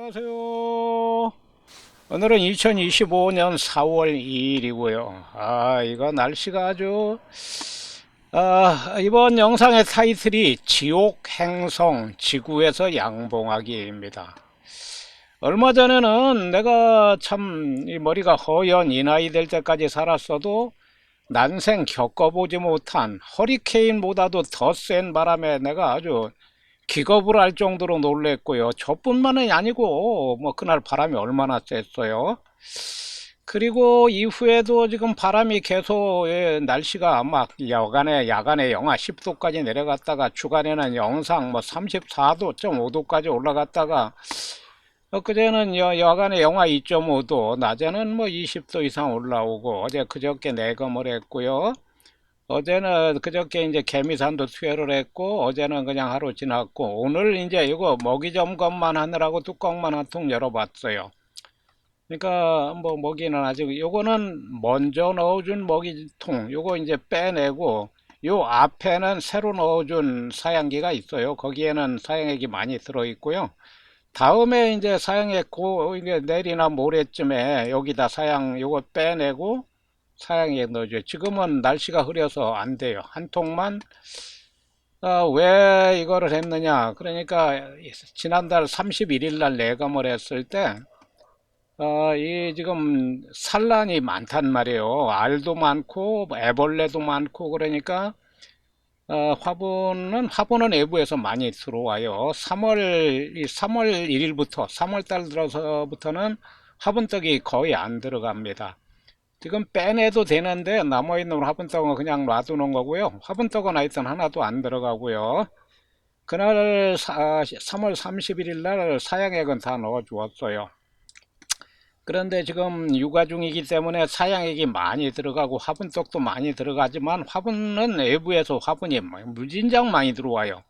안녕하세요. 오늘은 2025년 4월 2일이고요. 이거 날씨가 아주, 이번 영상의 타이틀이 지옥 행성 지구에서 양봉하기입니다. 얼마 전에는 내가 참 이 머리가 허연 이 나이 될 때까지 살았어도 난생 겪어보지 못한 허리케인보다도 더 센 바람에 내가 아주 기겁을 할 정도로 놀랬고요. 저뿐만이 아니고 뭐 그날 바람이 얼마나 셌어요. 그리고 이후에도 지금 바람이 계속 날씨가 막 야간에 영하 10도까지 내려갔다가 주간에는 영상 뭐 34도.5도까지 올라갔다가 엊그제는 여간에 영하 2.5도, 낮에는 뭐 20도 이상 올라오고, 어제 그저께 내검을 했고요. 어제는 그저께 이제 개미산도 투여를 했고, 어제는 그냥 하루 지났고, 오늘 이제 이거 먹이 점검만 하느라고 뚜껑만 한 통 열어봤어요. 그러니까 뭐 먹이는 아직 요거는 먼저 넣어준 먹이통 요거 이제 빼내고, 요 앞에는 새로 넣어준 사양기가 있어요. 거기에는 사양액이 많이 들어 있고요. 다음에 이제 사양액 이게 내일이나 모레쯤에 여기다 요거 빼내고 사양액 넣어줘요. 지금은 날씨가 흐려서 안 돼요. 한 통만. 왜 이거를 했느냐? 그러니까 지난달 31일 날 내감을 했을 때 이 지금 산란이 많단 말이에요. 알도 많고 뭐 애벌레도 많고 그러니까 화분은 외부에서 많이 들어와요. 3월 1일부터 3월 달 들어서부터는 화분떡이 거의 안 들어갑니다. 지금 빼내도 되는데 남아있는 화분떡은 그냥 놔두는 거고요. 화분떡은 하여튼 하나도 안 들어가고요. 그날 3월 31일 날 사양액은 다 넣어 주었어요. 그런데 지금 육아 중이기 때문에 사양액이 많이 들어가고 화분떡도 많이 들어가지만 화분은 외부에서 화분이 무진장 많이 들어와요.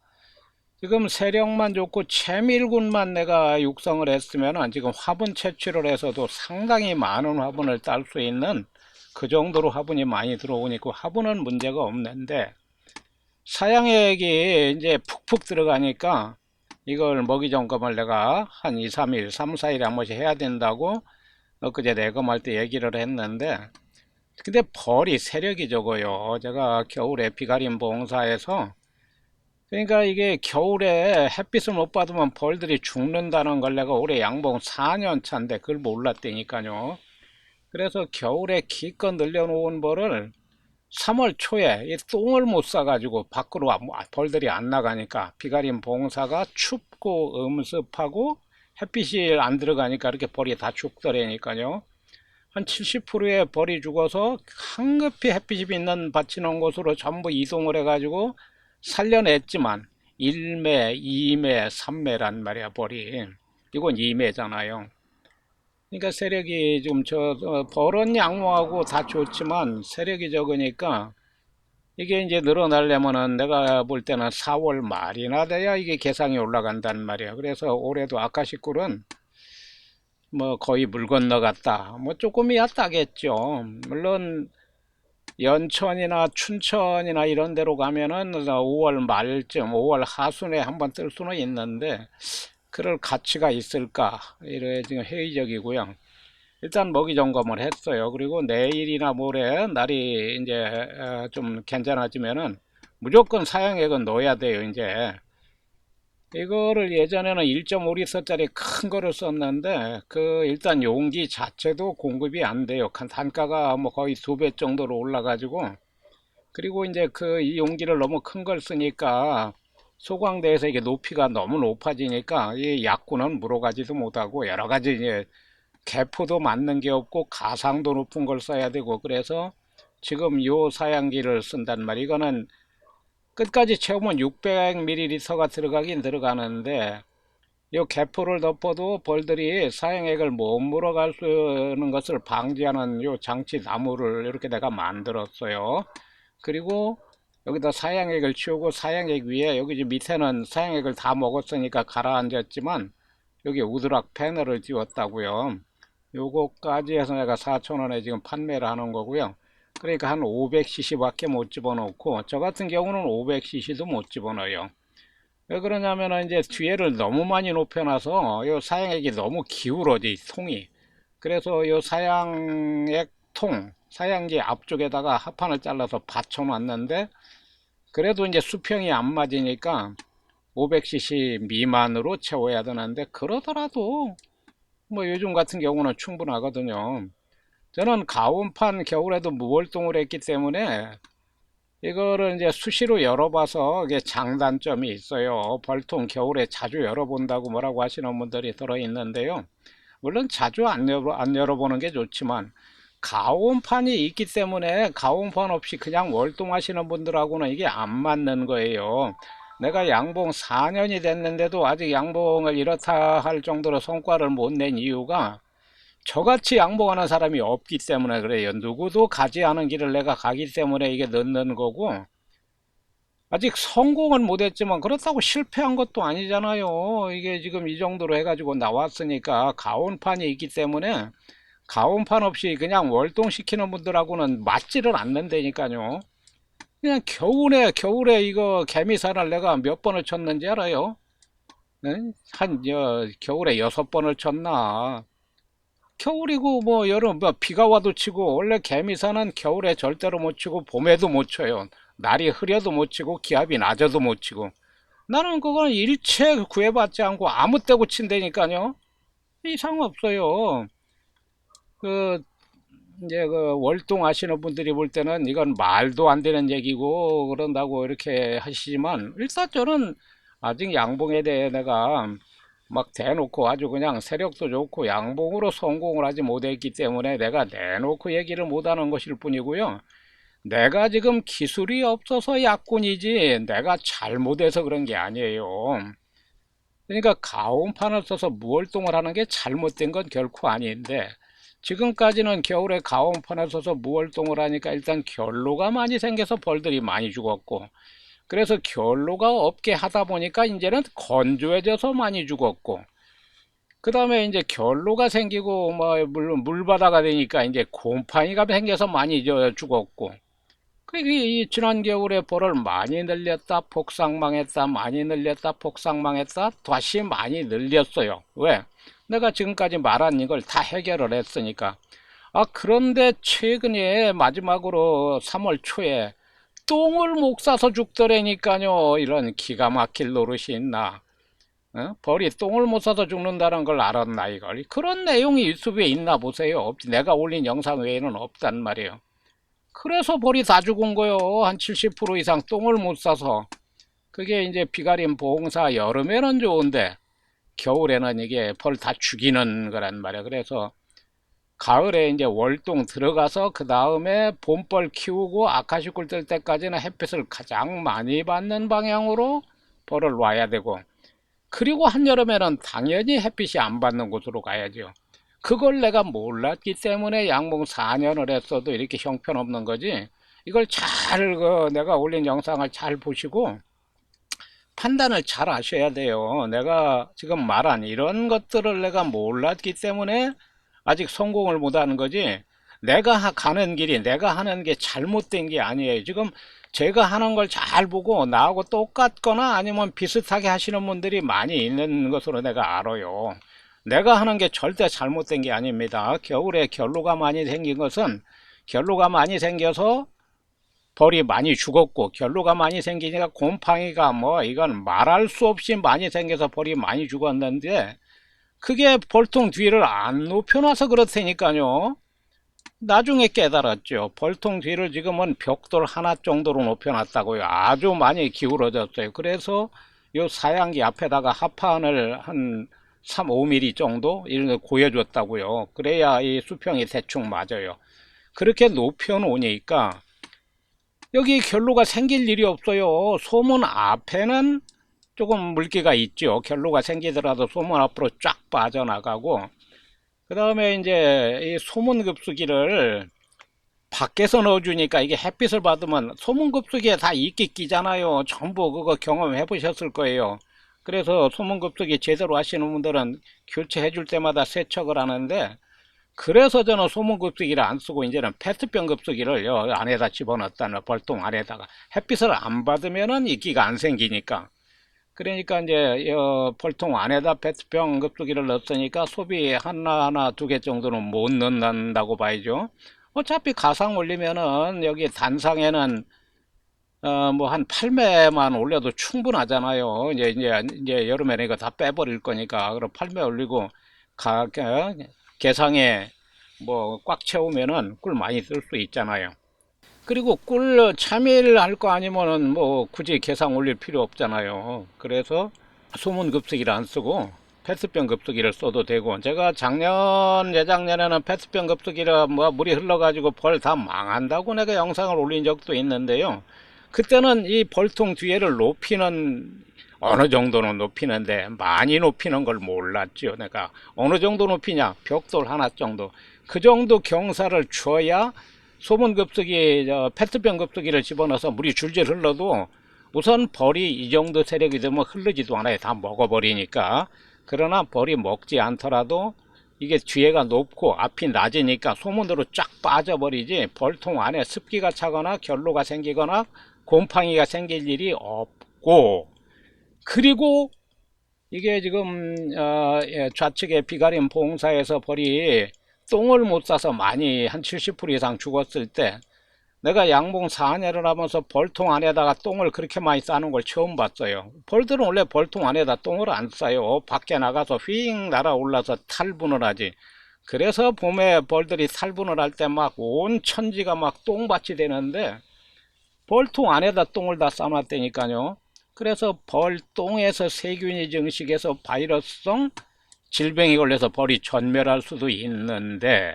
지금 세력만 좋고 채밀군만 내가 육성을 했으면 지금 화분 채취를 해서도 상당히 많은 화분을 딸 수 있는 그 정도로 화분이 많이 들어오니까 화분은 문제가 없는데 사양액이 이제 푹푹 들어가니까 이걸 먹이 점검을 내가 한 2, 3일, 3, 4일에 한 번씩 해야 된다고 엊그제 내검할 때 얘기를 했는데 근데 벌이 세력이 적어요. 제가 겨울에 비가림 봉사에서 그러니까 이게 겨울에 햇빛을 못 받으면 벌들이 죽는다는 걸 내가 올해 양봉 4년 차인데 그걸 몰랐다니까요. 그래서 겨울에 기껏 늘려놓은 벌을 3월 초에 이 똥을 못 싸가지고 밖으로 벌들이 안 나가니까 비가림 봉사가 춥고 음습하고 햇빛이 안 들어가니까 이렇게 벌이 다 죽더라니까요. 한 70%의 벌이 죽어서 황급히 햇빛이 있는 받치는 곳으로 전부 이동을 해가지고 살려냈지만 1매, 2매, 3매란 말이야 벌이. 이건 2매잖아요. 그러니까 세력이 좀 벌은 양호하고 다 좋지만 세력이 적으니까 이게 이제 늘어나려면은 내가 볼 때는 4월 말이나 돼야 이게 개상이 올라간단 말이야. 그래서 올해도 아카시꿀은 뭐 거의 물 건너갔다. 뭐 조금이야 따겠죠. 물론 연천이나 춘천이나 이런 데로 가면은 5월 말쯤, 5월 하순에 한번 뜰 수는 있는데 그럴 가치가 있을까? 이래 지금 회의적이고요. 일단 먹이 점검을 했어요. 그리고 내일이나 모레 날이 이제 좀 괜찮아지면은 무조건 사양액은 넣어야 돼요. 이제 이거를 예전에는 1.5리터짜리 큰 거를 썼는데 그 일단 용기 자체도 공급이 안 돼요. 단가가 뭐 거의 2배 정도로 올라가지고 그리고 이제 그 이 용기를 너무 큰 걸 쓰니까 소광대에서 이게 높이가 너무 높아지니까 이 약구는 물어가지도 못하고 여러 가지 이제 개포도 맞는 게 없고 가상도 높은 걸 써야 되고 그래서 지금 요 사양기를 쓴단 말이에요. 이거는 끝까지 채우면 600ml가 들어가긴 들어가는데 이 개포를 덮어도 벌들이 사양액을 못 물어갈 수 있는 것을 방지하는 요 장치 나무를 이렇게 내가 만들었어요. 그리고 여기다 사양액을 치우고 사양액 위에 여기 밑에는 사양액을 다 먹었으니까 가라앉았지만 여기 우드락 패널을 띄웠다고요. 요거까지 해서 내가 4,000원에 지금 판매를 하는 거고요. 그러니까 한 500cc 밖에 못 집어넣고 저 같은 경우는 500cc도 못 집어넣어요. 왜 그러냐면은 이제 뒤에를 너무 많이 높여놔서 요 사양액이 너무 기울어져 통이. 그래서 요 사양액 통 사양기 앞쪽에다가 합판을 잘라서 받쳐 놨는데, 그래도 이제 수평이 안 맞으니까 500cc 미만으로 채워야 되는데, 그러더라도 뭐 요즘 같은 경우는 충분하거든요. 저는 가온판 겨울에도 무월동을 했기 때문에 이거를 이제 수시로 열어봐서 이게 장단점이 있어요. 벌통 겨울에 자주 열어본다고 뭐라고 하시는 분들이 들어있는데요. 물론 자주 안 열어보는 게 좋지만, 가온판이 있기 때문에 가온판 없이 그냥 월동하시는 분들하고는 이게 안 맞는 거예요. 내가 양봉 4년이 됐는데도 아직 양봉을 이렇다 할 정도로 성과를 못 낸 이유가, 저같이 양봉하는 사람이 없기 때문에 그래요. 누구도 가지 않은 길을 내가 가기 때문에 이게 넣는 거고, 아직 성공은 못했지만 그렇다고 실패한 것도 아니잖아요. 이게 지금 이 정도로 해가지고 나왔으니까, 가온판이 있기 때문에 가온판 없이 그냥 월동시키는 분들하고는 맞지를 않는다니까요. 그냥 겨울에 이거 개미산을 내가 몇 번을 쳤는지 알아요? 응? 겨울에 6번을 쳤나. 겨울이고 뭐 여름 뭐 비가 와도 치고, 원래 개미산은 겨울에 절대로 못 치고 봄에도 못 쳐요. 날이 흐려도 못 치고 기압이 낮아도 못 치고. 나는 그건 일체 구애받지 않고 아무 때고 친다니까요. 이상 없어요. 그 이제 그 월동하시는 분들이 볼 때는 이건 말도 안 되는 얘기고 그런다고 이렇게 하시지만, 일단 저는 아직 양봉에 대해 내가 막 대놓고 아주 그냥 세력도 좋고 양봉으로 성공을 하지 못했기 때문에 내가 내놓고 얘기를 못하는 것일 뿐이고요. 내가 지금 기술이 없어서 약군이지 내가 잘못해서 그런 게 아니에요. 그러니까 가온판을 써서 무월동을 하는 게 잘못된 건 결코 아닌데, 지금까지는 겨울에 가온판을 써서 무월동을 하니까 일단 결로가 많이 생겨서 벌들이 많이 죽었고, 그래서 결로가 없게 하다 보니까 이제는 건조해져서 많이 죽었고, 그 다음에 이제 결로가 생기고 뭐 물론 물바다가 되니까 이제 곰팡이가 생겨서 많이 죽었고, 이 지난 겨울에 벌을 많이 늘렸다 폭삭망했다 많이 늘렸다 폭삭망했다 다시 많이 늘렸어요. 왜? 내가 지금까지 말한 이걸 다 해결을 했으니까. 그런데 최근에 마지막으로 3월 초에 똥을 못 싸서 죽더라니까요. 이런 기가 막힐 노릇이 있나. 벌이 똥을 못 싸서 죽는다는 걸 알았나 이걸. 그런 내용이 유튜브에 있나 보세요. 내가 올린 영상 외에는 없단 말이에요. 그래서 벌이 다 죽은 거요. 한 70% 이상 똥을 못 싸서. 그게 이제 비가림 봉사 여름에는 좋은데 겨울에는 이게 벌 다 죽이는 거란 말이야. 그래서 가을에 이제 월동 들어가서 그 다음에 봄벌 키우고 아카시꿀 뜰 때까지는 햇빛을 가장 많이 받는 방향으로 벌을 놔야 되고, 그리고 한여름에는 당연히 햇빛이 안 받는 곳으로 가야죠. 그걸 내가 몰랐기 때문에 양봉 4년을 했어도 이렇게 형편없는 거지. 이걸 내가 올린 영상을 잘 보시고 판단을 잘 하셔야 돼요. 내가 지금 말한 이런 것들을 내가 몰랐기 때문에 아직 성공을 못하는 거지, 내가 가는 길이 내가 하는 게 잘못된 게 아니에요. 지금 제가 하는 걸 잘 보고 나하고 똑같거나 아니면 비슷하게 하시는 분들이 많이 있는 것으로 내가 알아요. 내가 하는 게 절대 잘못된 게 아닙니다. 겨울에 결로가 많이 생긴 것은 결로가 많이 생겨서 벌이 많이 죽었고, 결로가 많이 생기니까 곰팡이가 뭐 이건 말할 수 없이 많이 생겨서 벌이 많이 죽었는데, 그게 벌통 뒤를 안 높여놔서 그렇다니까요. 나중에 깨달았죠. 벌통 뒤를 지금은 벽돌 하나 정도로 높여놨다고요. 아주 많이 기울어졌어요. 그래서 요 사양기 앞에다가 합판을 한 3, 5mm 정도 이런 거 고여줬다고요. 그래야 이 수평이 대충 맞아요. 그렇게 높여 놓으니까 여기 결로가 생길 일이 없어요. 소문 앞에는 조금 물기가 있죠. 결로가 생기더라도 소문 앞으로 쫙 빠져나가고, 그 다음에 이제 이 소문급수기를 밖에서 넣어주니까 이게 햇빛을 받으면 소문급수기에 다 이끼 끼잖아요. 전부 그거 경험해 보셨을 거예요. 그래서 소문급수기 제대로 하시는 분들은 교체해 줄 때마다 세척을 하는데, 그래서 저는 소문급수기를 안 쓰고 이제는 페트병 급수기를 요 안에다 집어넣었다는 벌통 안에다가 햇빛을 안 받으면은 이끼가 안 생기니까. 그러니까 이제 벌통 안에다 페트병 급수기를 넣었으니까 소비 하나하나 2개 정도는 못 넣는다고 봐야죠. 어차피 가상 올리면은 여기 단상에는 뭐 한 8매만 올려도 충분하잖아요. 이제 여름에는 이거 다 빼버릴 거니까. 그럼 8매 올리고 게상에 뭐 꽉 채우면은 꿀 많이 쓸 수 있잖아요. 그리고 꿀 참외를 할 거 아니면은 뭐 굳이 게상 올릴 필요 없잖아요. 그래서 소문 급수기를 안 쓰고 페트병 급수기를 써도 되고, 제가 작년 재작년에는 페트병 급수기를 뭐 물이 흘러가지고 벌 다 망한다고 내가 영상을 올린 적도 있는데요. 그때는 이 벌통 뒤에를 높이는, 어느 정도는 높이는데 많이 높이는 걸 몰랐죠. 내가 어느 정도 높이냐, 벽돌 하나 정도, 그 정도 경사를 줘야 소분급수기, 페트병 급수기를 집어넣어서 물이 줄줄 흘러도 우선 벌이 이 정도 세력이 되면 흐르지도 않아요. 다 먹어버리니까. 그러나 벌이 먹지 않더라도 이게 뒤에가 높고 앞이 낮으니까 소문으로 쫙 빠져버리지, 벌통 안에 습기가 차거나 결로가 생기거나 곰팡이가 생길 일이 없고, 그리고 이게 지금 좌측에 비가림 봉사에서 벌이 똥을 못 싸서 많이 한 70% 이상 죽었을 때, 내가 양봉 4년을 하면서 벌통 안에다가 똥을 그렇게 많이 싸는 걸 처음 봤어요. 벌들은 원래 벌통 안에다 똥을 안 싸요. 밖에 나가서 휙 날아올라서 탈분을 하지. 그래서 봄에 벌들이 탈분을 할 때 막 온 천지가 막 똥밭이 되는데, 벌통 안에다 똥을 다 싸놨다니까요. 그래서 벌똥에서 세균이 증식해서 바이러스성 질병이 걸려서 벌이 전멸할 수도 있는데,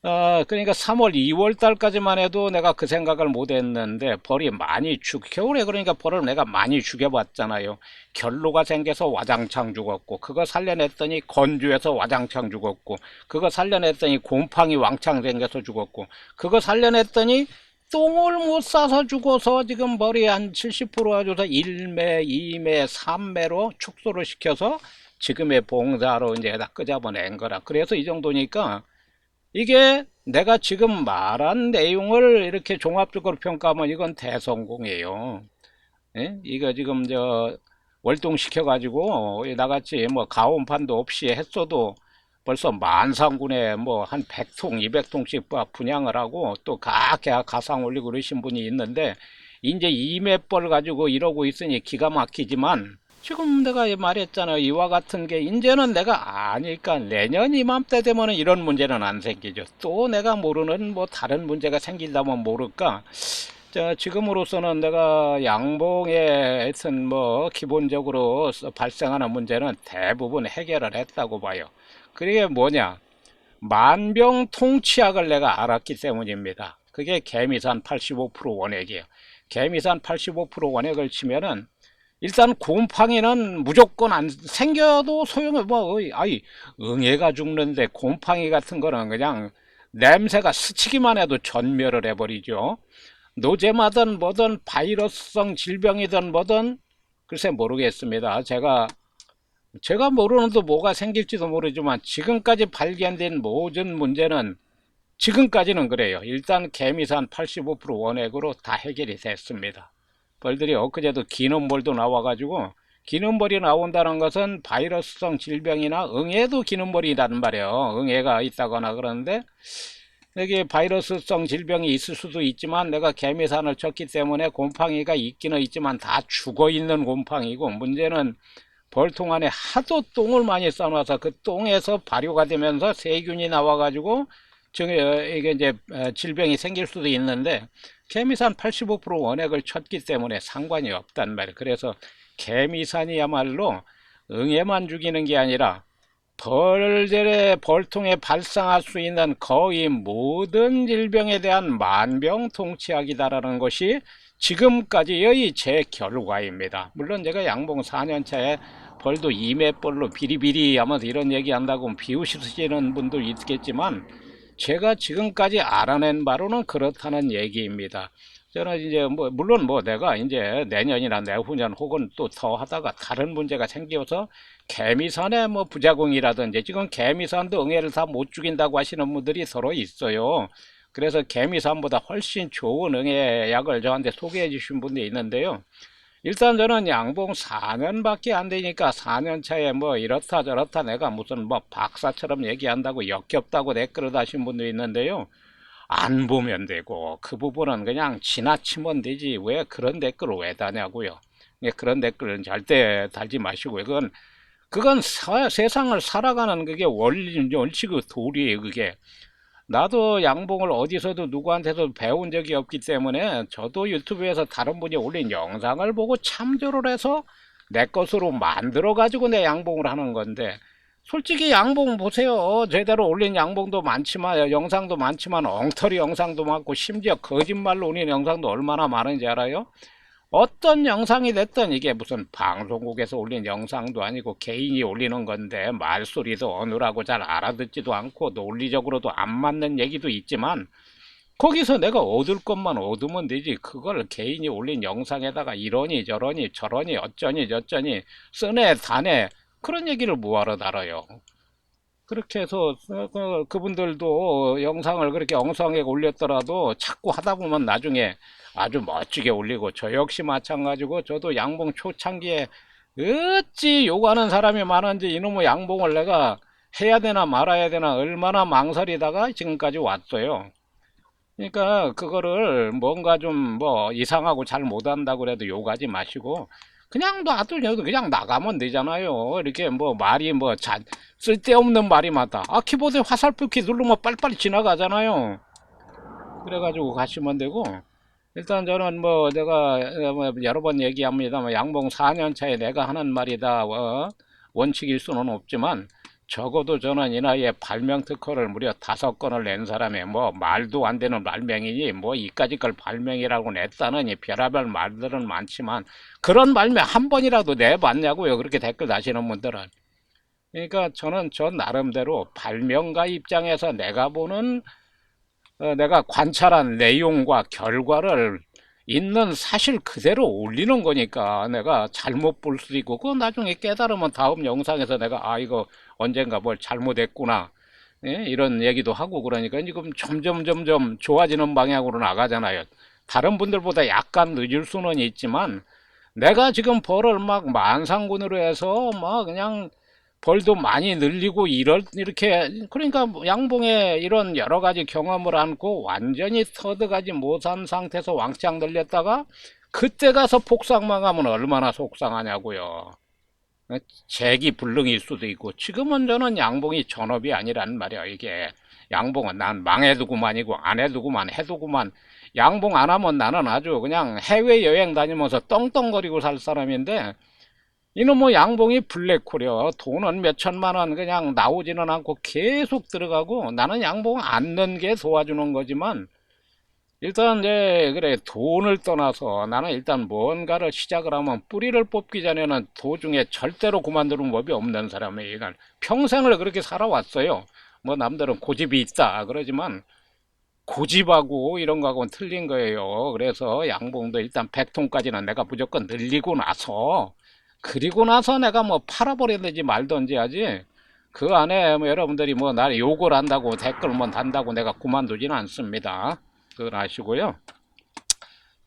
그러니까 3월, 2월 달까지만 해도 내가 그 생각을 못 했는데, 벌이 많이 겨울에 그러니까 벌을 내가 많이 죽여봤잖아요. 결로가 생겨서 와장창 죽었고, 그거 살려냈더니 건조해서 와장창 죽었고, 그거 살려냈더니 곰팡이 왕창 생겨서 죽었고, 그거 살려냈더니 똥을 못 싸서 죽어서 지금 벌이 한 70% 가져서 1매, 2매, 3매로 축소를 시켜서 지금의 봉사로 이제 다 끄잡아낸 거라. 그래서 이 정도니까, 이게 내가 지금 말한 내용을 이렇게 종합적으로 평가하면 이건 대성공이에요. 예? 이거 지금 월동시켜 가지고 나같이 뭐 가온판도 없이 했어도 벌써 만상군에 뭐 한 100통 200통씩 분양을 하고, 또 가상 올리고 그러신 분이 있는데, 이제 이매벌 가지고 이러고 있으니 기가 막히지만, 지금 내가 말했잖아요. 이와 같은 게 이제는 내가 아니까 내년 이맘때 되면은 이런 문제는 안 생기죠. 또 내가 모르는 뭐 다른 문제가 생긴다면 모를까. 지금으로서는 내가 양봉에 하여튼 뭐 기본적으로 발생하는 문제는 대부분 해결을 했다고 봐요. 그게 뭐냐? 만병통치약을 내가 알았기 때문입니다. 그게 개미산 85% 원액이에요. 개미산 85% 원액을 치면은 일단 곰팡이는 무조건 안 생겨도 소용이 뭐, 아이, 응애가 죽는데 곰팡이 같은 거는 그냥 냄새가 스치기만 해도 전멸을 해버리죠. 노제마든 뭐든 바이러스성 질병이든 뭐든 글쎄 모르겠습니다. 제가 모르는 또 뭐가 생길지도 모르지만, 지금까지 발견된 모든 문제는 지금까지는 그래요. 일단 개미산 85% 원액으로 다 해결이 됐습니다. 벌들이 엊그제도 기눈벌도 나와가지고, 기눈벌이 나온다는 것은 바이러스성 질병이나 응애도 기눈벌이라는 말이에요. 응애가 있다거나 그러는데, 여기 바이러스성 질병이 있을 수도 있지만, 내가 개미산을 쳤기 때문에 곰팡이가 있기는 있지만 다 죽어있는 곰팡이고, 문제는 벌통 안에 하도 똥을 많이 싸놔서 그 똥에서 발효가 되면서 세균이 나와가지고 이게 이제 질병이 생길 수도 있는데, 개미산 85% 원액을 쳤기 때문에 상관이 없단 말이에요. 그래서 개미산이야말로 응애만 죽이는 게 아니라 벌통에 발생할 수 있는 거의 모든 질병에 대한 만병통치약이다라는 것이 지금까지의 제 결과입니다. 물론 제가 양봉 4년차에 벌도 이매벌로 비리비리 하면서 이런 얘기 한다고 비웃으시는 분도 있겠지만, 제가 지금까지 알아낸 바로는 그렇다는 얘기입니다. 저는 이제 물론 내가 이제 내년이나 내후년 혹은 또 더 하다가 다른 문제가 생겨서 개미산에 뭐 부작용이라든지, 지금 개미산도 응애를 다 못 죽인다고 하시는 분들이 서로 있어요. 그래서 개미산보다 훨씬 좋은 응애 약을 저한테 소개해 주신 분이 있는데요. 일단 저는 양봉 4년밖에 안 되니까 4년 차에 뭐 이렇다 저렇다 내가 무슨 뭐 박사처럼 얘기한다고 역겹다고 댓글을 다신 분도 있는데요. 안 보면 되고 그 부분은 그냥 지나치면 되지 왜 그런 댓글을 왜 다냐고요. 그런 댓글은 절대 달지 마시고요. 그건 세상을 살아가는 그게 원리, 원칙의 도리예요, 그게. 나도 양봉을 어디서도 누구한테도 배운 적이 없기 때문에 저도 유튜브에서 다른 분이 올린 영상을 보고 참조를 해서 내 것으로 만들어 가지고 내 양봉을 하는 건데, 솔직히 양봉 보세요. 제대로 올린 양봉도 많지만 영상도 많지만 엉터리 영상도 많고 심지어 거짓말로 올린 영상도 얼마나 많은지 알아요? 어떤 영상이 됐든 이게 무슨 방송국에서 올린 영상도 아니고 개인이 올리는 건데 말소리도 어느라고 잘 알아듣지도 않고 논리적으로도 안 맞는 얘기도 있지만 거기서 내가 얻을 것만 얻으면 되지 그걸 개인이 올린 영상에다가 이러니 저러니 저러니 어쩌니 저쩌니 쓰네 다네 그런 얘기를 뭐하러 달아요. 그렇게 해서 그분들도 영상을 그렇게 엉성하게 올렸더라도 자꾸 하다 보면 나중에 아주 멋지게 올리고 저 역시 마찬가지고 저도 양봉 초창기에 어찌 욕하는 사람이 많은지 이놈의 양봉을 내가 해야 되나 말아야 되나 얼마나 망설이다가 지금까지 왔어요. 그러니까 그거를 뭔가 좀 뭐 이상하고 잘 못한다고 그래도 욕하지 마시고 그냥 놔두려도 그냥 나가면 되잖아요. 이렇게 뭐 말이 뭐 쓸데없는 말이 많다. 아 키보드에 화살표 키 누르면 빨리빨리 지나가잖아요. 그래가지고 가시면 되고 일단 저는 뭐 내가 뭐 여러 번 얘기합니다만 양봉 4년 차에 내가 하는 말이다 원칙일 수는 없지만 적어도 저는 이 나이에 발명 특허를 무려 5건을 낸 사람이 뭐 말도 안 되는 발명이니 뭐 이까짓 걸 발명이라고 냈다느니 별의별 말들은 많지만 그런 발명 한 번이라도 내봤냐고요. 그렇게 댓글 다시는 분들은. 그러니까 저는 저 나름대로 발명가 입장에서 내가 보는 내가 관찰한 내용과 결과를 있는 사실 그대로 올리는 거니까 내가 잘못 볼 수도 있고 그거 나중에 깨달으면 다음 영상에서 내가 아 이거 언젠가 뭘 잘못했구나 예? 이런 얘기도 하고 그러니까 지금 점점 좋아지는 방향으로 나가잖아요. 다른 분들보다 약간 늦을 수는 있지만 내가 지금 벌을 막 만상군으로 해서 막 그냥 벌도 많이 늘리고 이렇게 그러니까 양봉에 이런 여러 가지 경험을 안고 완전히 터득하지 못한 상태에서 왕창 늘렸다가 그때 가서 폭삭망하면 얼마나 속상하냐고요. 재기불능일 수도 있고 지금은 저는 양봉이 전업이 아니란 말이야. 이게 양봉은 난 망해두고만이고 안 해두고만 해두고만 양봉 안 하면 나는 아주 그냥 해외여행 다니면서 떵떵거리고 살 사람인데 이놈의 양봉이 블랙홀이요. 돈은 몇 천만 원 그냥 나오지는 않고 계속 들어가고 나는 양봉 안 넣는 게 도와주는 거지만 일단 이제 그래 돈을 떠나서 나는 일단 뭔가를 시작을 하면 뿌리를 뽑기 전에는 도중에 절대로 그만두는 법이 없는 사람이에요. 그러니까 평생을 그렇게 살아왔어요. 뭐 남들은 고집이 있다 그러지만 고집하고 이런 거하고는 틀린 거예요. 그래서 양봉도 일단 100통까지는 내가 무조건 늘리고 나서 그리고 나서 내가 뭐 팔아버리든지 말든지 하지 그 안에 뭐 여러분들이 뭐 날 욕을 한다고 댓글만 단다고 내가 그만두지는 않습니다. 그걸 아시고요.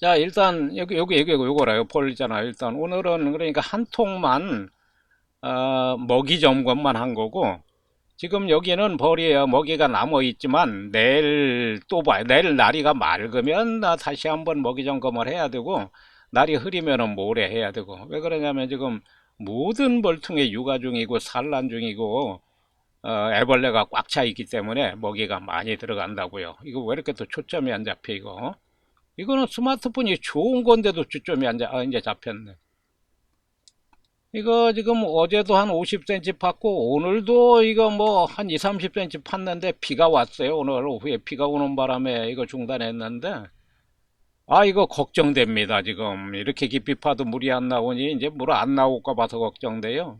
자 일단 여기 요거라요. 벌잖아요. 일단 오늘은 그러니까 한 통만 먹이 점검만 한 거고 지금 여기는 벌이에요. 먹이가 남아 있지만 내일 또 봐요. 내일 날이가 맑으면 나 다시 한번 먹이 점검을 해야 되고 날이 흐리면은 모레 해야 되고 왜 그러냐면 지금 모든 벌통에 육아 중이고 산란 중이고 애벌레가 꽉 차 있기 때문에 먹이가 많이 들어간다고요. 이거 왜 이렇게 또 초점이 안 잡혀 이거? 이거는 스마트폰이 좋은 건데도 초점이 안 잡, 이제 잡혔네. 이거 지금 어제도 한 50cm 팠고 오늘도 이거 뭐 한 2, 30cm 팠는데 비가 왔어요. 오늘 오후에 비가 오는 바람에 이거 중단했는데 아 이거 걱정됩니다. 지금 이렇게 깊이 파도 물이 안 나오니 이제 물 안 나올까 봐서 걱정돼요.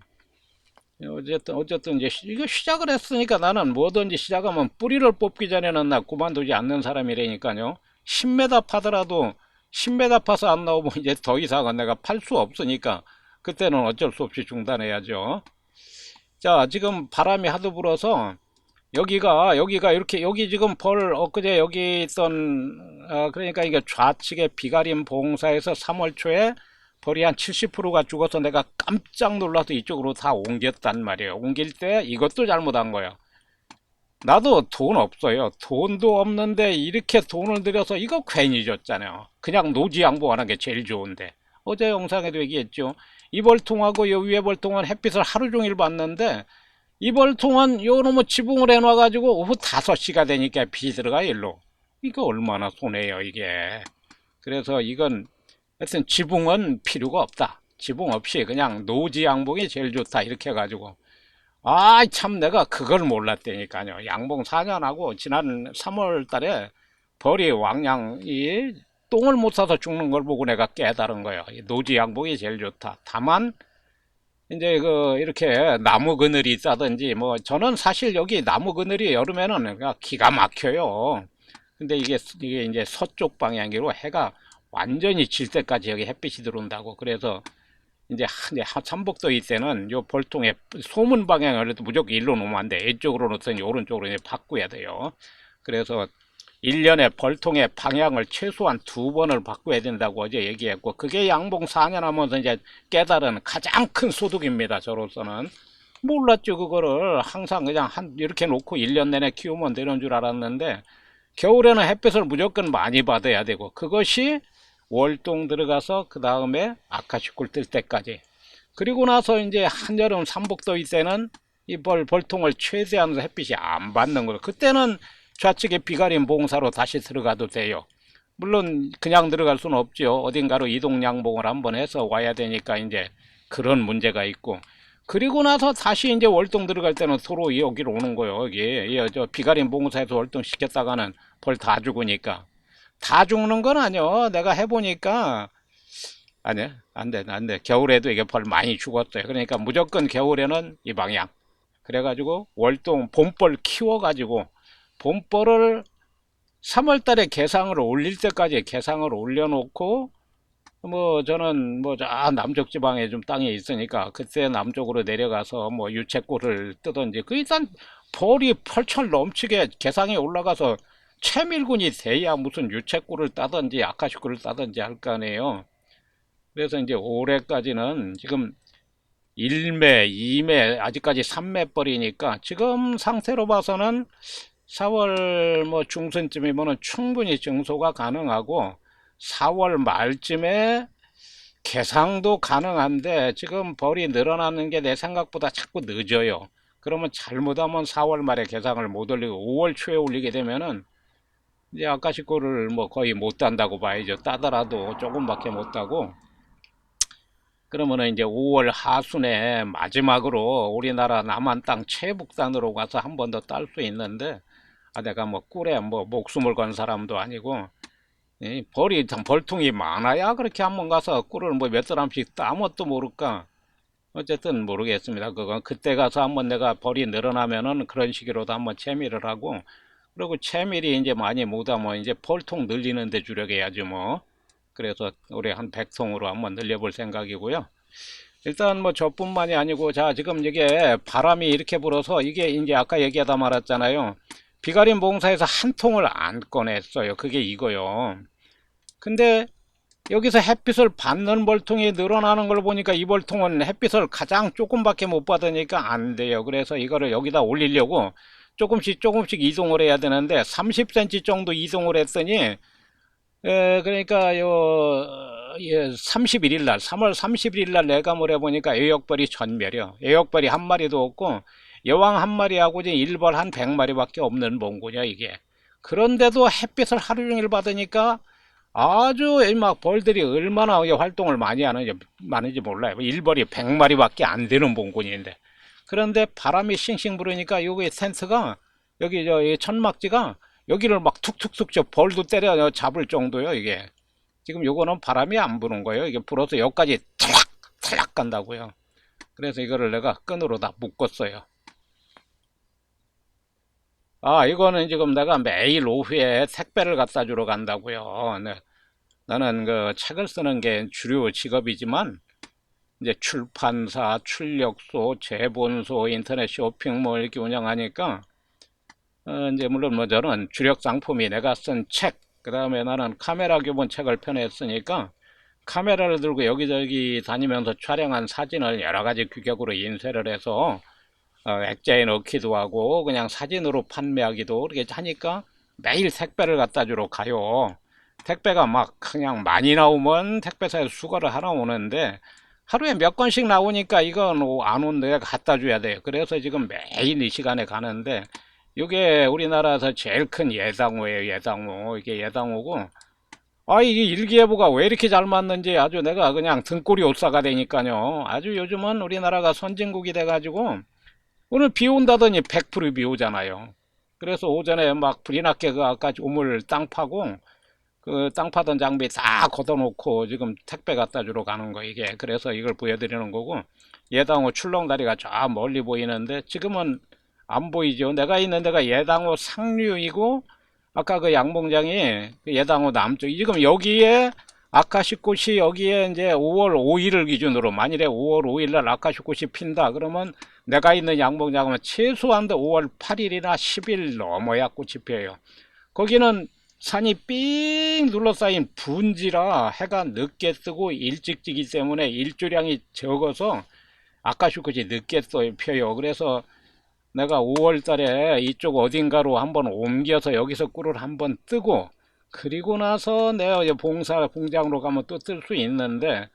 어쨌든 이제 이거 시작을 했으니까 나는 뭐든지 시작하면 뿌리를 뽑기 전에는 나 그만두지 않는 사람이라니까요. 10m 파더라도 10m 파서 안 나오면 이제 더 이상은 내가 팔 수 없으니까 그때는 어쩔 수 없이 중단해야죠. 자 지금 바람이 하도 불어서 여기가 이렇게 여기 지금 엊그제 여기 있던 그러니까 이게 좌측에 비가림 봉사에서 3월 초에 벌이 한 70%가 죽어서 내가 깜짝 놀라서 이쪽으로 다 옮겼단 말이에요. 옮길 때 이것도 잘못한 거예요. 나도 돈 없어요. 돈도 없는데 이렇게 돈을 들여서 이거 괜히 줬잖아요. 그냥 노지 양보하는 게 제일 좋은데. 어제 영상에도 얘기했죠. 이 벌통하고 요 위에 벌통은 햇빛을 하루 종일 받는데 이 벌통은 요 놈의 지붕을 해놔가지고 오후 5시가 되니까 빛이 들어가 일로. 이거 얼마나 손해요 이게. 그래서 이건 하여튼 지붕은 필요가 없다. 지붕 없이 그냥 노지 양봉이 제일 좋다 이렇게 해가지고 아 참 내가 그걸 몰랐다니까요. 양봉 4년하고 지난 3월 달에 벌이 왕양 이 똥을 못 싸서 죽는 걸 보고 내가 깨달은 거예요. 노지 양봉이 제일 좋다. 다만 이제 그 이렇게 나무 그늘이 있다든지 뭐 저는 사실 여기 나무 그늘이 여름에는 그냥 기가 막혀요. 근데 이게 이제 서쪽 방향으로 해가 완전히 질 때까지 여기 햇빛이 들어온다고. 그래서 이제 삼복도 이때는 요 벌통에 소문 방향을 해도 무조건 일로 놓으면 안 돼. 이쪽으로 놓든 오른쪽으로 이제 바꾸어야 돼요. 그래서 1년에 벌통의 방향을 최소한 2번을 바꿔야 된다고 어제 얘기했고, 그게 양봉 4년 하면서 이제 깨달은 가장 큰 소득입니다. 저로서는. 몰랐죠, 그거를. 항상 그냥 이렇게 놓고 1년 내내 키우면 되는 줄 알았는데, 겨울에는 햇빛을 무조건 많이 받아야 되고, 그것이 월동 들어가서 그 다음에 아카시꿀 뜰 때까지. 그리고 나서 이제 한여름 삼복더위 때는 이 벌통을 최대한 햇빛이 안 받는 거예요. 그때는 좌측에 비가림 봉사로 다시 들어가도 돼요. 물론 그냥 들어갈 수는 없죠. 어딘가로 이동 양봉을 한번 해서 와야 되니까 이제 그런 문제가 있고. 그리고 나서 다시 이제 월동 들어갈 때는 서로 여기로 오는 거예요. 여기 저 비가림 봉사에서 월동 시켰다가는 벌 다 죽으니까. 다 죽는 건 아니요. 내가 해보니까 아니야, 안 돼, 안 돼. 겨울에도 이게 벌 많이 죽었어요. 그러니까 무조건 겨울에는 이 방향. 그래가지고 월동 봄벌 키워가지고 봄벌을 3월 달에 개상을 올릴 때까지 개상을 올려놓고 뭐 저는 뭐 저 남쪽 지방에 좀 땅이 있으니까 그때 남쪽으로 내려가서 뭐 유채꽃을 뜨든지 그 일단 벌이 펄철 넘치게 개상에 올라가서 채밀군이 돼야 무슨 유채꿀을 따든지 아카시꿀을 따든지 할 거 아니에요. 그래서 이제 올해까지는 지금 1매, 2매, 아직까지 3매벌이니까 지금 상태로 봐서는 4월 뭐 중순쯤이면 충분히 증소가 가능하고 4월 말쯤에 개상도 가능한데 지금 벌이 늘어나는 게 내 생각보다 자꾸 늦어요. 그러면 잘못하면 4월 말에 개상을 못 올리고 5월 초에 올리게 되면은 이제 아까시코를 뭐 거의 못 딴다고 봐야죠. 따더라도 조금밖에 못 따고 그러면은 이제 5월 하순에 마지막으로 우리나라 남한 땅 최북단으로 가서 한 번 더 딸 수 있는데 내가 뭐 꿀에 뭐 목숨을 건 사람도 아니고 벌이 벌통이 많아야 그렇게 한 번 가서 꿀을 뭐 몇 사람씩 따면 또 모를까. 어쨌든 모르겠습니다. 그건 그때 가서 한번 내가 벌이 늘어나면은 그런 식으로도 한번 채미를 하고 그리고 채밀이 이제 많이 못하면 이제 벌통 늘리는 데 주력해야지 뭐. 그래서 올해 한 100통으로 한번 늘려볼 생각이고요. 일단 뭐 저뿐만이 아니고 자 지금 이게 바람이 이렇게 불어서 이게 이제 아까 얘기하다 말았잖아요. 비가림 봉사에서 한 통을 안 꺼냈어요. 그게 이거요. 근데 여기서 햇빛을 받는 벌통이 늘어나는 걸 보니까 이 벌통은 햇빛을 가장 조금밖에 못 받으니까 안 돼요. 그래서 이거를 여기다 올리려고 조금씩 조금씩 이동을 해야 되는데 30cm 정도 이동을 했더니 그러니까 요 31일 날 3월 31일 날 내가 뭘 해보니까 애역벌이 전멸이요. 애역벌이 한 마리도 없고 여왕 한 마리하고 이제 일벌 한 100마리밖에 없는 몽고냐 이게. 그런데도 햇빛을 하루 종일 받으니까 아주 막 벌들이 얼마나 활동을 많이 많은지 몰라요. 일벌이 100마리밖에 안 되는 봉군인데. 그런데 바람이 싱싱 불으니까 여기 텐트가 여기 저 천막지가 여기를 막 툭툭툭 저 벌도 때려 잡을 정도요 이게. 지금 요거는 바람이 안 부는 거예요. 이게 불어서 여기까지 탈락 탈락 간다고요. 그래서 이거를 내가 끈으로 다 묶었어요. 이거는 지금 내가 매일 오후에 택배를 갖다 주러 간다고요. 네. 나는 그 책을 쓰는 게 주류 직업이지만 이제 출판사, 출력소, 제본소, 인터넷 쇼핑몰 이렇게 운영하니까 이제 물론 뭐 저는 주력 상품이 내가 쓴 책, 그 다음에 나는 카메라 교본 책을 편했으니까 카메라를 들고 여기저기 다니면서 촬영한 사진을 여러 가지 규격으로 인쇄를 해서 액자에 넣기도 하고 그냥 사진으로 판매하기도 그렇게 하니까 매일 택배를 갖다 주러 가요. 택배가 막 그냥 많이 나오면 택배사에서 수거를 하러 오는데 하루에 몇 건씩 나오니까 이건 안 온데 갖다 줘야 돼요. 그래서 지금 매일 이 시간에 가는데 이게 우리나라에서 제일 큰 예당호예요. 예당호. 이게 예당호고 이게 일기예보가 왜 이렇게 잘 맞는지 아주 내가 그냥 등골이 오싹가 되니까요. 아주 요즘은 우리나라가 선진국이 돼가지고 오늘 비 온다더니 100%비 오잖아요. 그래서 오전에 막 불이 났게 그 아까 우물 땅 파고 그 땅 파던 장비 다 걷어놓고 지금 택배 갖다 주러 가는 거 이게. 그래서 이걸 보여드리는 거고 예당호 출렁다리가 저 멀리 보이는데 지금은 안 보이죠. 내가 있는 데가 예당호 상류이고 아까 그 양봉장이 그 예당호 남쪽 지금 여기에 아카시꽃이 여기에 이제 5월 5일을 기준으로 만일에 5월 5일날 아카시꽃이 핀다 그러면 내가 있는 양봉장은 최소한 5월 8일이나 10일 넘어야 꽃이 펴요. 거기는 산이 삥 둘러싸인 분지라 해가 늦게 뜨고 일찍 지기 때문에 일조량이 적어서 아카시꽃이 늦게 펴요. 그래서 내가 5월 달에 이쪽 어딘가로 한번 옮겨서 여기서 꿀을 한번 뜨고 그리고 나서 내가 봉장으로 가면 또 뜰 수 있는데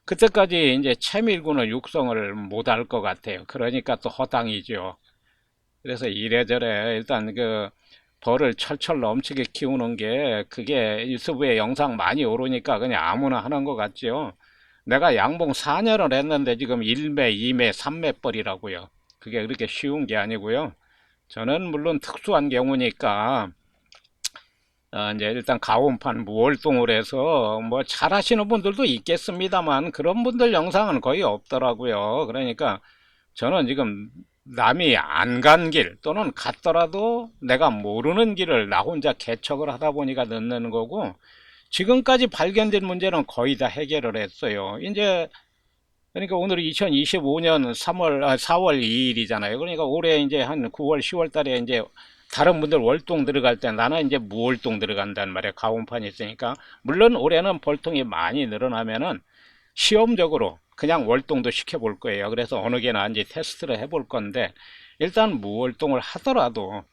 그때까지 이제 채밀구는 육성을 못 할 것 같아요. 그러니까 또 허당이죠. 그래서 이래저래 일단 그 벌을 철철 넘치게 키우는 게 그게 유튜브에 영상 많이 오르니까 그냥 아무나 하는 것 같죠. 내가 양봉 4년을 했는데 지금 1매, 2매, 3매 벌이라고요. 그게 그렇게 쉬운 게 아니고요. 저는 물론 특수한 경우니까 이제 일단 가온판 무월동을 해서 뭐 잘하시는 분들도 있겠습니다만 그런 분들 영상은 거의 없더라고요. 그러니까 저는 지금 남이 안 간 길 또는 갔더라도 내가 모르는 길을 나 혼자 개척을 하다 보니까 늦는 거고 지금까지 발견된 문제는 거의 다 해결을 했어요. 이제 그러니까 오늘이 2025년 4월 2일이잖아요. 그러니까 올해 이제 한 9월, 10월 달에 이제 다른 분들 월동 들어갈 때 나는 이제 무월동 들어간단 말이에요. 가온판이 있으니까. 물론 올해는 벌통이 많이 늘어나면은 시험적으로 그냥 월동도 시켜볼 거예요. 그래서 어느 게 나은지 테스트를 해볼 건데 일단 무월동을 하더라도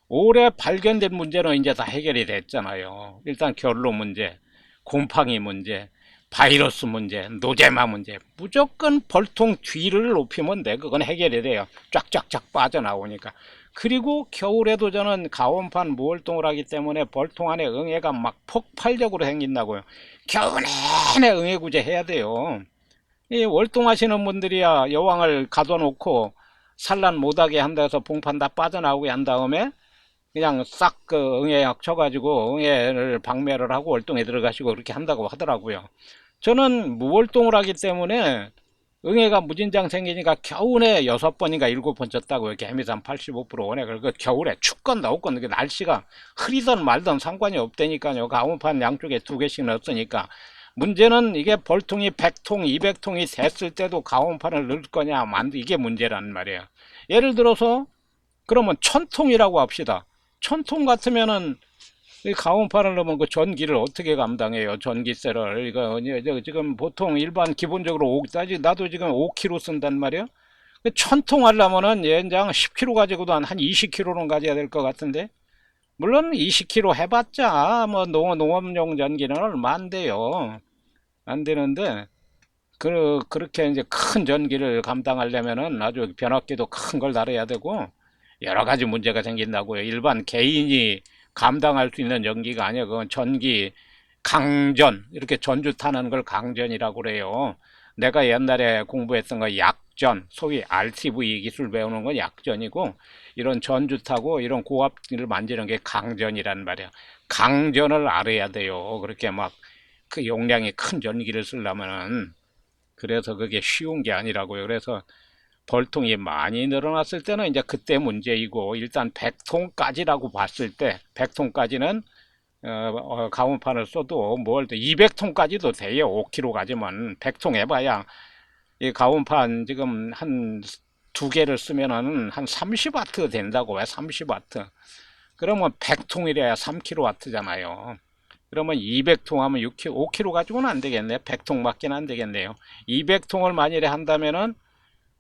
올해 발견된 문제는 이제 다 해결이 됐잖아요. 일단 결로 문제, 곰팡이 문제, 바이러스 문제, 노제마 문제. 무조건 벌통 뒤를 높이면 돼. 그건 해결이 돼요. 쫙쫙쫙 빠져나오니까. 그리고 겨울에도 저는 가온판 무월동을 하기 때문에 벌통 안에 응애가 막 폭발적으로 생긴다고요. 겨우 내내 응애 구제 해야 돼요. 이 월동하시는 분들이야 여왕을 가둬놓고 산란 못하게 한다 해서 봉판 다 빠져나오게 한 다음에 그냥 싹 그 응애약 쳐가지고 응애를 방매를 하고 월동에 들어가시고 그렇게 한다고 하더라고요. 저는 무월동을 하기 때문에 응애가 무진장 생기니까 겨우내 6번인가 7번 쳤다고요. 개미산 85% 원에. 그 겨울에 춥건 더웠건 그 날씨가 흐리든 말든 상관이 없다니까요. 가온판 양쪽에 2개씩 넣었으니까. 문제는 이게 벌통이 100통, 200통이 됐을 때도 가온판을 넣을 거냐, 이게 문제란 말이에요. 예를 들어서 그러면 1000통이라고 합시다. 1000통 같으면은 이 가온판을 넣으면 그 전기를 어떻게 감당해요? 전기세를. 이거 지금 보통 일반 기본적으로 나도 지금 5kg 쓴단 말이에요. 1000통 하려면은 연장 10kg 가지고도 한 20kg는 가져야 될 것 같은데. 물론 20kg 해봤자 뭐 농업용 전기는 얼마 안 돼요. 안 되는데 그렇게 이제 큰 전기를 감당하려면은 아주 변압기도 큰 걸 달아야 되고 여러 가지 문제가 생긴다고요. 일반 개인이 감당할 수 있는 전기가 아니에요. 그건 전기 강전 이렇게 전주 타는 걸 강전이라고 그래요. 내가 옛날에 공부했던 거 약전, 소위 RTV 기술 배우는 건 약전이고 이런 전주 타고 이런 고압기를 만지는 게 강전이란 말이에요. 강전을 알아야 돼요. 그렇게 막 그 용량이 큰 전기를 쓰려면은 그래서 그게 쉬운 게 아니라고요. 그래서 벌통이 많이 늘어났을 때는 이제 그때 문제이고 일단 100통까지라고 봤을 때 100통까지는 가온판을 써도 뭘 200통까지도 돼요. 5kg 가지면 100통 해봐야 이 가온판 지금 한 2개를 쓰면은 한 30와트 된다고. 왜 30와트? 그러면 100통이래야 3kW잖아요. 그러면 200통 하면 6kg, 5kg 가지고는 안 되겠네. 100통 맞기는 안 되겠네요. 200통을 만일에 한다면은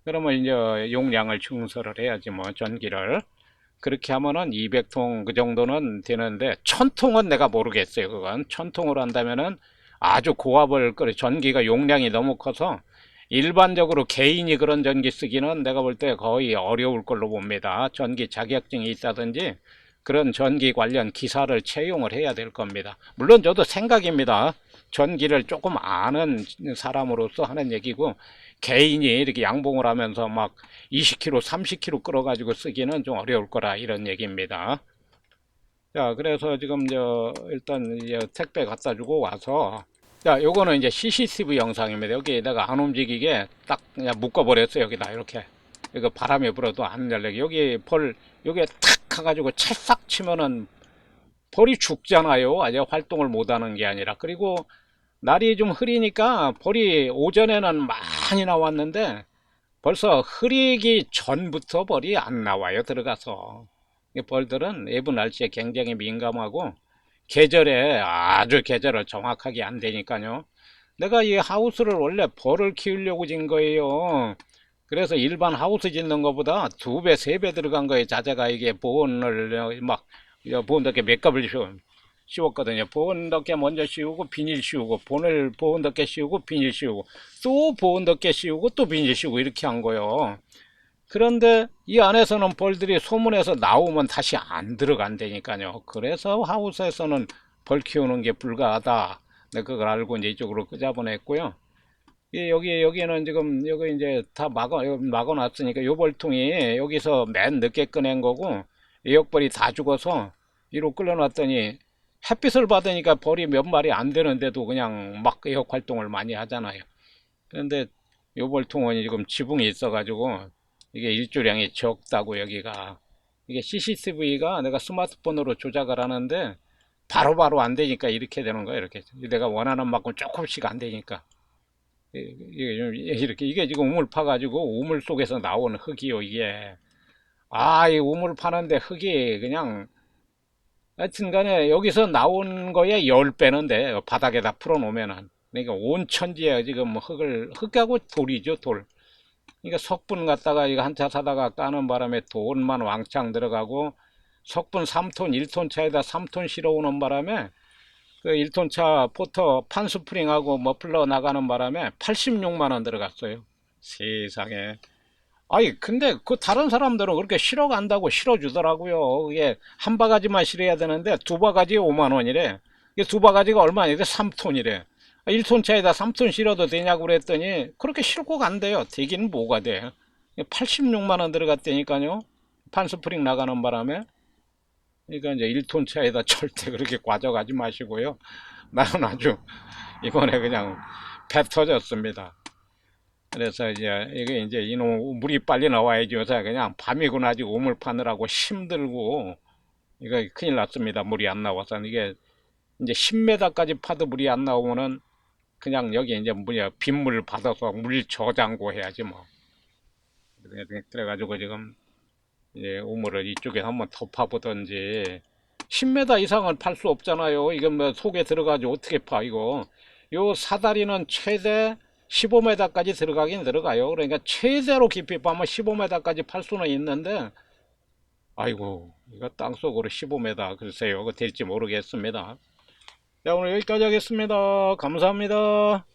그러면 이제 용량을 증설을 해야지 뭐 전기를. 그렇게 하면은 200통 그 정도는 되는데 1000통은 내가 모르겠어요. 그건 1000통으로 한다면은 아주 고압을 끓여 전기가 용량이 너무 커서 일반적으로 개인이 그런 전기 쓰기는 내가 볼 때 거의 어려울 걸로 봅니다. 전기 자격증이 있다든지 그런 전기 관련 기사를 채용을 해야 될 겁니다. 물론 저도 생각입니다. 전기를 조금 아는 사람으로서 하는 얘기고, 개인이 이렇게 양봉을 하면서 막 20kg, 30kg 끌어가지고 쓰기는 좀 어려울 거라 이런 얘기입니다. 자, 그래서 지금 일단 이제 택배 갖다 주고 와서, 자, 요거는 이제 CCTV 영상입니다. 여기에다가 안 움직이게 딱 그냥 묶어버렸어요. 여기다 이렇게. 이거 바람이 불어도 안 열리게. 여기 여기에 탁 해가지고 찰싹 치면은 벌이 죽잖아요. 아직 활동을 못하는 게 아니라. 그리고 날이 좀 흐리니까 벌이 오전에는 많이 나왔는데 벌써 흐리기 전부터 벌이 안 나와요. 들어가서. 벌들은 외부 날씨에 굉장히 민감하고 계절에 아주 계절을 정확하게 안 되니까요. 내가 이 하우스를 원래 벌을 키우려고 짓 거예요. 그래서 일반 하우스 짓는 것보다 2배, 3배 들어간 거에 자재가 이게 보온을 막 보온 덮개 몇 겹을 씌웠거든요. 보온 덮개 먼저 씌우고 비닐 씌우고 보온 덮개 씌우고 비닐 씌우고 또 보온 덮개 씌우고 또 비닐 씌우고 이렇게 한 거예요. 그런데 이 안에서는 벌들이 소문에서 나오면 다시 안 들어간다니까요. 그래서 하우스에서는 벌 키우는 게 불가하다. 내가 그걸 알고 이제 이쪽으로 끄잡아냈고요. 여기는 지금 여기 이제 다 막아놨으니까 요 벌통이 여기서 맨 늦게 꺼낸 거고 에역벌이 다 죽어서 이로 끌어놨더니 햇빛을 받으니까 벌이 몇 마리 안 되는데도 그냥 막 에역 활동을 많이 하잖아요. 그런데 요 벌통은 지금 지붕이 있어가지고 이게 일조량이 적다고 여기가. 이게 CCTV가 내가 스마트폰으로 조작을 하는데 바로바로 안 되니까 이렇게 되는 거야. 이렇게 내가 원하는 만큼 조금씩 안 되니까 이게 지금 우물 파가지고 우물 속에서 나온 흙이요 이게. 이 우물 파는데 흙이 그냥 하여튼 간에 여기서 나온 거에 10배는 돼. 바닥에다 풀어놓으면은. 그러니까 온 천지에 지금 뭐 흙하고 돌이죠, 돌. 그러니까 석분 갖다가 이거 한 차 사다가 까는 바람에 돈만 왕창 들어가고, 석분 3톤, 1톤 차에다 3톤 실어 오는 바람에 그 1톤 차 포터 판스프링하고 머플러 나가는 바람에 86만 원 들어갔어요. 세상에. 근데 그 다른 사람들은 그렇게 실어 간다고 실어 주더라고요. 이게 한 바가지만 실어야 되는데 두 바가지에 5만 원이래. 이게 두 바가지가 얼마냐? 3톤이래. 1톤 차에다 3톤 실어도 되냐고 그랬더니 그렇게 실고 간대요. 되기는 뭐가 돼? 86만 원 들어갔다니까요. 판스프링 나가는 바람에. 그러니까 이제 1톤 차에다 절대 그렇게 가져가지 마시고요. 나는 아주 이번에 그냥 배 터졌습니다. 그래서 이게 이제 이놈 물이 빨리 나와야지. 요새 그냥 밤이고 낮이고 우물 파느라고 힘들고 이거 큰일 났습니다. 물이 안 나와서. 이게 이제 10m까지 파도 물이 안 나오면은 그냥 여기 이제 빗물 받아서 물 저장고 해야지 뭐. 그래가지고 지금 이제 우물을 이쪽에 한번 더 파보던지. 10m 이상은 팔 수 없잖아요. 이거 뭐 속에 들어가지고 어떻게 파 이거. 요 사다리는 최대 15m까지 들어가긴 들어가요. 그러니까 최대로 깊이 파면 15m까지 팔 수는 있는데, 아이고 이거 땅속으로 15m 글쎄요. 그거 될지 모르겠습니다. 자, 오늘 여기까지 하겠습니다. 감사합니다.